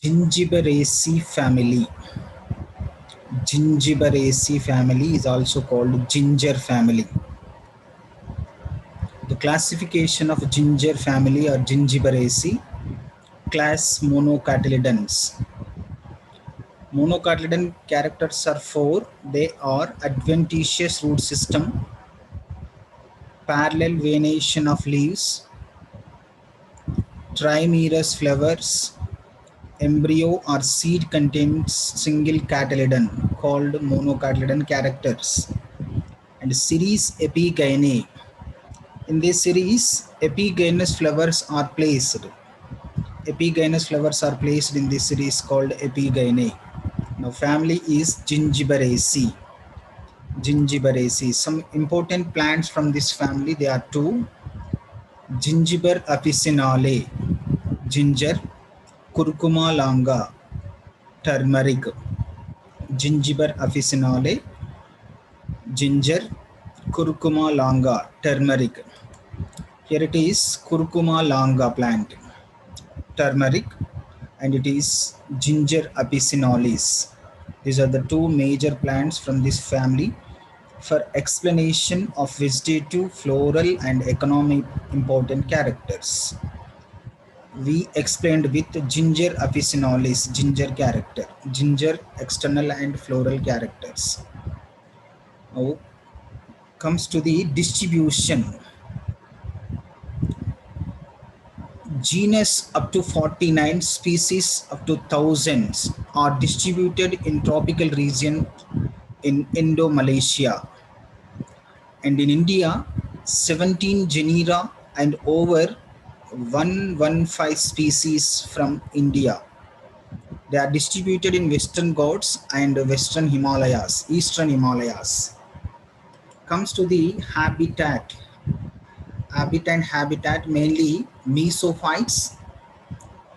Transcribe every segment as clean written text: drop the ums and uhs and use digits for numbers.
Gingiberaceae family. Gingiberaceae family is also called ginger family. The classification of ginger family or Gingiberaceae, class Monocotyledons. Monocotyledon characters are four. They are adventitious root system, parallel venation of leaves, trimerous flowers, embryo or seed contains single cotyledon called monocotyledon characters, and series epigynae. In this series, epigynous flowers are placed. Epigynous flowers are placed in this series called epigynae. Now, family is Gingiberaceae. Gingiberaceae. Some important plants from this family, there are two: Gingiber officinale, ginger; Curcuma longa, turmeric. Gingiber officinale, ginger; Curcuma longa, turmeric. Here it is Curcuma longa plant, turmeric, and it is Ginger officinalis. These are the two major plants from this family. For explanation of vegetative, floral, and economic important characters, we explained with Ginger officinalis, ginger character, ginger external and floral characters. Now comes to the distribution. Genus up to 49, species up to thousands are distributed in tropical region in Indo-Malaysia. And in India, 17 genera and over 115 species from India. They are distributed in Western Ghats and Western Himalayas, Eastern Himalayas. Comes to the habitat. Habitat mainly mesophytes,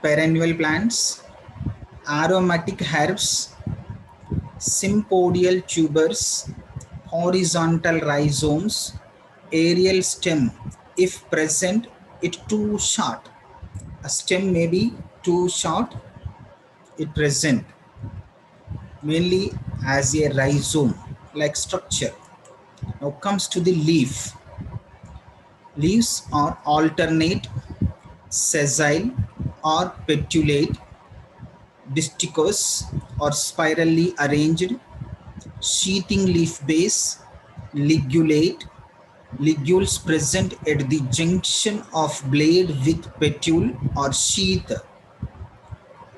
perennial plants, aromatic herbs, sympodial tubers, horizontal rhizomes, aerial stem. If present, it too short. A stem may be too short, it present mainly as a rhizome like structure. Now comes to the leaf. Leaves are alternate, sessile or petulate, disticose or spirally arranged, sheathing leaf base, ligulate, ligules present at the junction of blade with petule or sheath.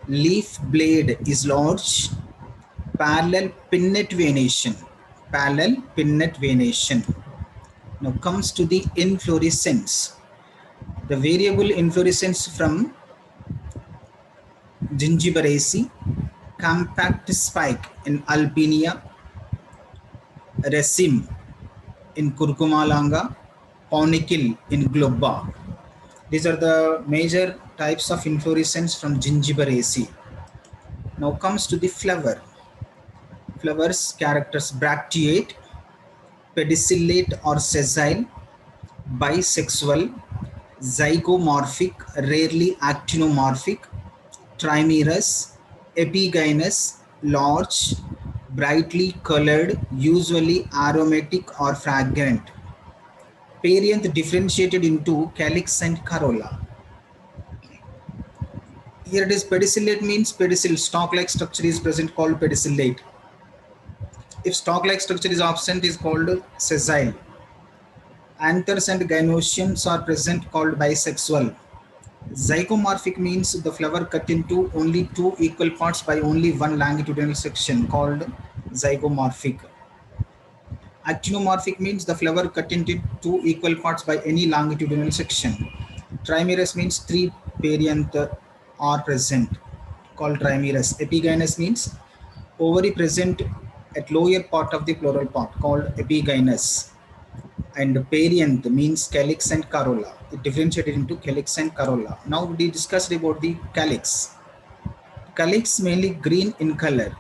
Leaf blade is large, parallel pinnate venation. Parallel pinnate venation. Now comes to the inflorescence. The variable inflorescence from Gingiberaceae, compact spike in Alpinia, raceme in Curcuma longa, Ponicle in Globa. These are the major types of inflorescence from Gingiberaceae. Now comes to the flower. Flowers characters bracteate, pedicellate or sessile, bisexual, zygomorphic, rarely actinomorphic, trimerous, epigynous, large, brightly colored, usually aromatic or fragrant. Perianth differentiated into calyx and corolla. Here it is pedicellate means pedicel, stalk-like structure is present called pedicellate. If stalk-like structure is absent is called sessile. Anthers and gynoeciums are present called bisexual. Zygomorphic means the flower cut into only two equal parts by only one longitudinal section called zygomorphic. Actinomorphic means the flower cut into two equal parts by any longitudinal section. Trimerous means three perianth are present called trimerous. Epigynous means ovary present at lower part of the floral part called epigynous. And perianth means calyx and corolla. It differentiated into calyx and corolla. Now we discussed about the calyx. Calyx mainly green in color.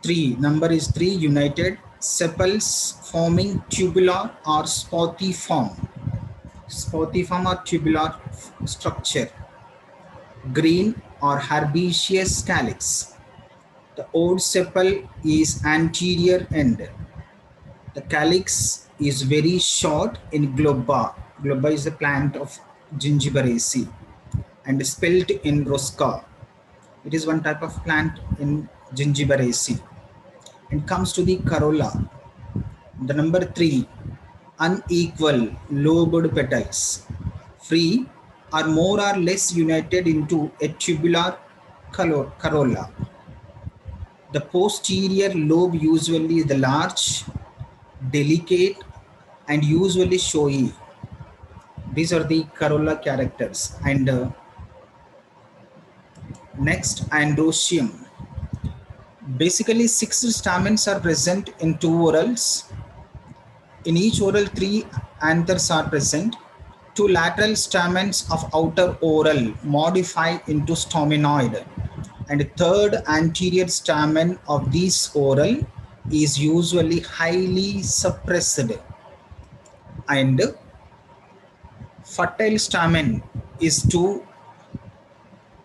Number is 3 united. Sepals forming tubular or spathiform. Spathiform or tubular structure. green or herbaceous calyx. The old sepal is anterior end. The calyx is very short in globa. Globa is the plant of Gingiberaceae and spelt in rosca. It is one type of plant in Gingiberaceae. And comes to the corolla. The number 3, unequal lobed petals, free or more or less united into a tubular corolla. The posterior lobe usually is the large, delicate, and usually showy. These are the corolla characters. And next, androecium. Basically, 6 stamens are present in 2 whorls. In each whorl, 3 anthers are present. 2 lateral stamens of outer whorl modify into stamenoid. And third anterior stamen of this whorl is usually highly suppressed. And fertile stamen is to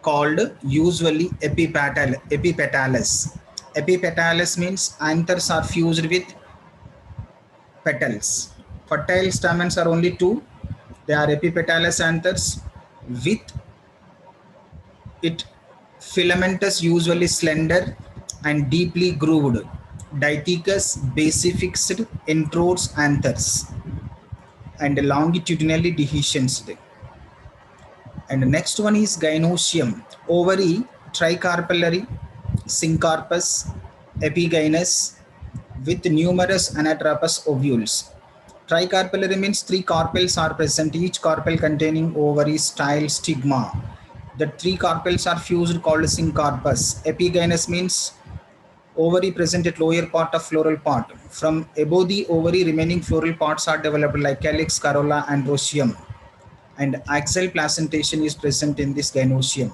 called usually epipetalis. Epipetalis means anthers are fused with petals. Fertile stamens are only 2. They are epipetalous anthers with it filamentous, usually slender and deeply grooved. Dithecous basifixed introdes anthers and longitudinally dehiscensed. And the next one is gynoecium. Ovary, tricarpellary, syncarpous, epigynous with numerous anatrapous ovules. Tricarpellary means 3 carpels are present, each carpel containing ovary style stigma. The 3 carpels are fused called syncarpous. Epigynous means ovary present at lower part of floral part. From above the ovary, remaining floral parts are developed like calyx, corolla, and androecium. And axial placentation is present in this gynoecium.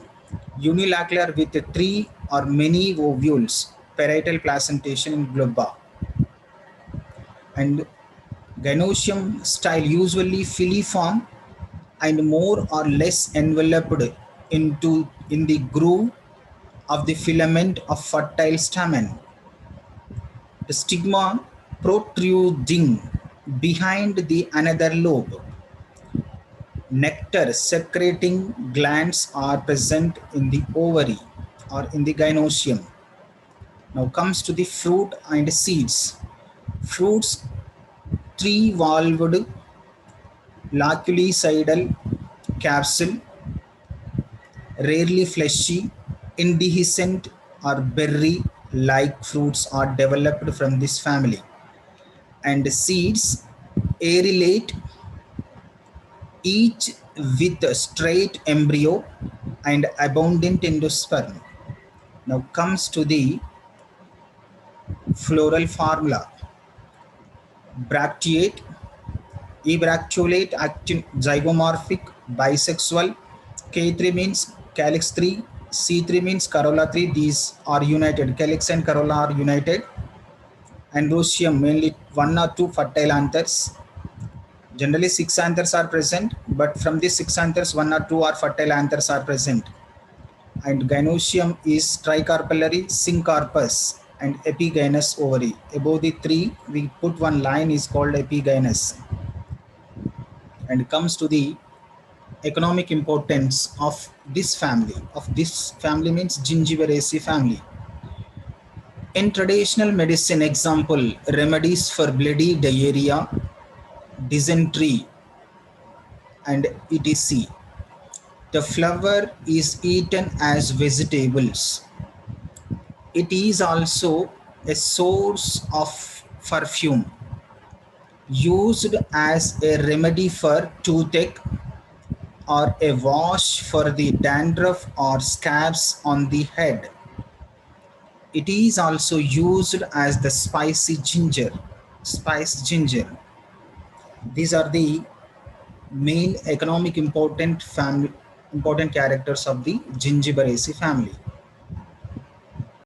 Unilateral with 3 or many ovules, parietal placentation in globa. And gynoecium style usually filiform and more or less enveloped in the groove of the filament of fertile stamen. The stigma protruding behind the another lobe. Nectar secreting glands are present in the ovary or in the gynoecium. Now comes to the fruit and seeds. Fruits 3-valved laculicidal capsule, rarely fleshy, indehiscent or berry-like fruits are developed from this family. And seeds arylate, each with a straight embryo and abundant endosperm. Now comes to the floral formula. Bracteate, ebracteolate, zygomorphic, bisexual. K3 means calyx 3, C3 means corolla 3. These are united. Calyx and corolla are united. Androecium, mainly 1 or 2 fertile anthers. Generally 6 anthers are present, but from these 6 anthers, 1 or 2 are fertile anthers are present. And gynoecium is tricarpellary, syncarpous, and epigynous ovary. Above the 3, we put one line is called epigynous. And comes to the economic importance of this family. This family means Gingiberaceae family. In traditional medicine, example, remedies for bloody diarrhea, dysentery, and etc. The flower is eaten as vegetables. It is also a source of perfume, used as a remedy for toothache or a wash for the dandruff or scabs on the head. It is also used as the spiced ginger. These are the main economic important characters of the Gingiberaceae family.